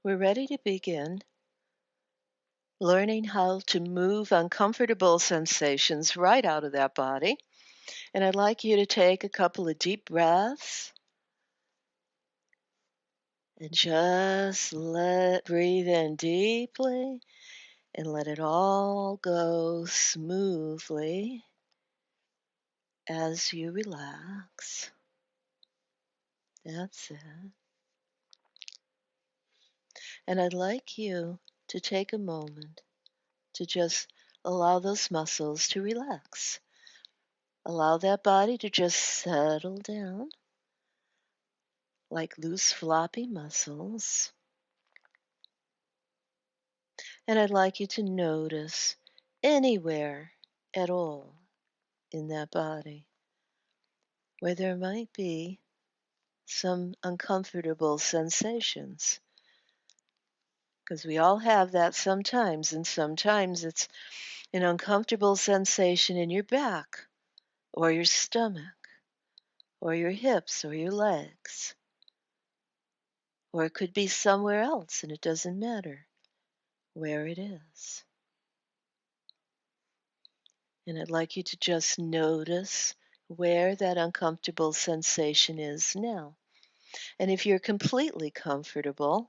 We're ready to begin learning how to move uncomfortable sensations right out of that body. And I'd like you to take a couple of deep breaths and just breathe in deeply and let it all go smoothly as you relax. That's it. And I'd like you to take a moment to just allow those muscles to relax. Allow that body to just settle down like loose, floppy muscles. And I'd like you to notice anywhere at all in that body where there might be some uncomfortable sensations. Because we all have that sometimes, and sometimes it's an uncomfortable sensation in your back or your stomach or your hips or your legs. Or it could be somewhere else, and it doesn't matter where it is. And I'd like you to just notice where that uncomfortable sensation is now. And if you're completely comfortable,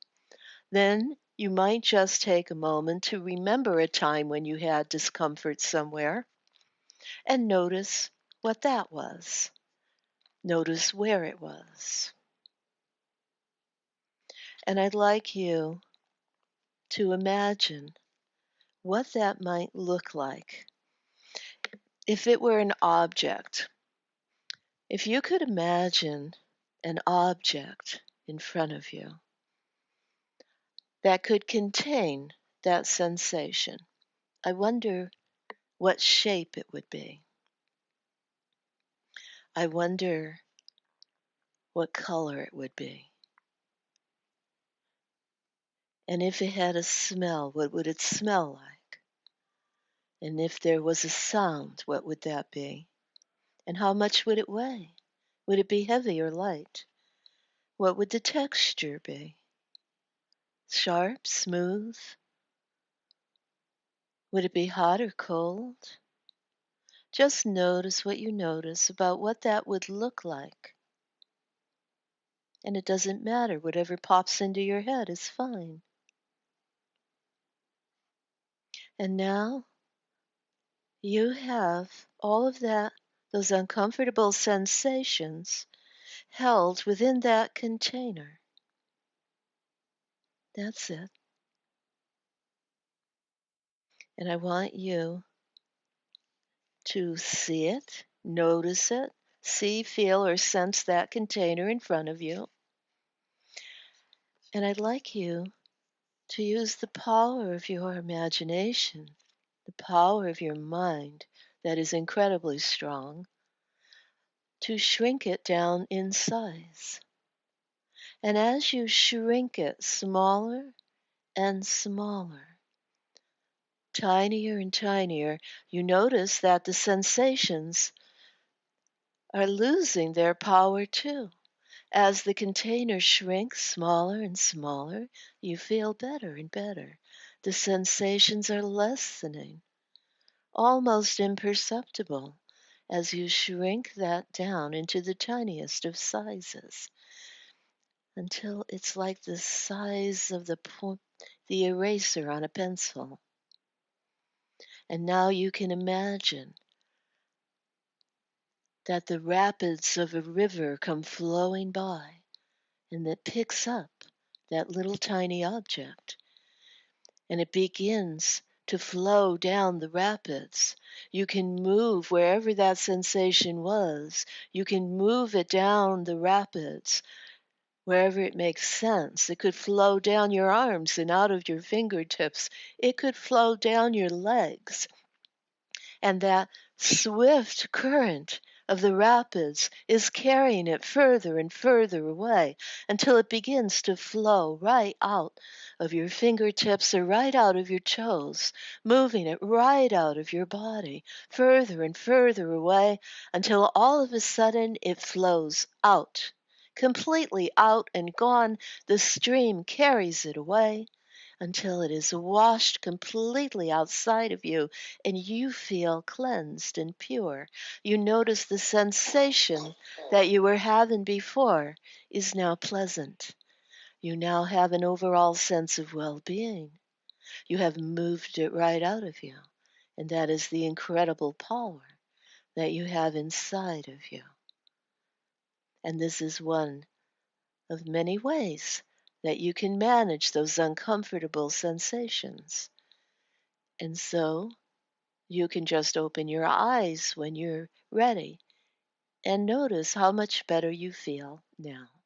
then you might just take a moment to remember a time when you had discomfort somewhere and notice what that was. Notice where it was. And I'd like you to imagine what that might look like if it were an object. If you could imagine an object in front of you that could contain that sensation, I wonder what shape it would be. I wonder what color it would be. And if it had a smell, what would it smell like? And if there was a sound, what would that be? And how much would it weigh? Would it be heavy or light? What would the texture be? Sharp, smooth? Would it be hot or cold? Just notice what you notice about what that would look like. And it doesn't matter, whatever pops into your head is fine. And now you have all of that, those uncomfortable sensations held within that container. That's it. And I want you to see it, notice it, see, feel, or sense that container in front of you. And I'd like you to use the power of your imagination, the power of your mind that is incredibly strong, to shrink it down in size. And as you shrink it smaller and smaller, tinier and tinier, you notice that the sensations are losing their power too. As the container shrinks smaller and smaller, you feel better and better. The sensations are lessening, almost imperceptible, as you shrink that down into the tiniest of sizes until it's like the size of the eraser on a pencil. And now you can imagine that the rapids of a river come flowing by and that picks up that little tiny object and it begins to flow down the rapids. You can move wherever that sensation was. You can move it down the rapids wherever it makes sense. It could flow down your arms and out of your fingertips. It could flow down your legs. And that swift current of the rapids is carrying it further and further away until it begins to flow right out of your fingertips or right out of your toes, moving it right out of your body, further and further away until all of a sudden it flows out completely out and gone, the stream carries it away until it is washed completely outside of you and you feel cleansed and pure. You notice the sensation that you were having before is now pleasant. You now have an overall sense of well being. You have moved it right out of you. And that is the incredible power that you have inside of you. And this is one of many ways that you can manage those uncomfortable sensations. And so you can just open your eyes when you're ready and notice how much better you feel now.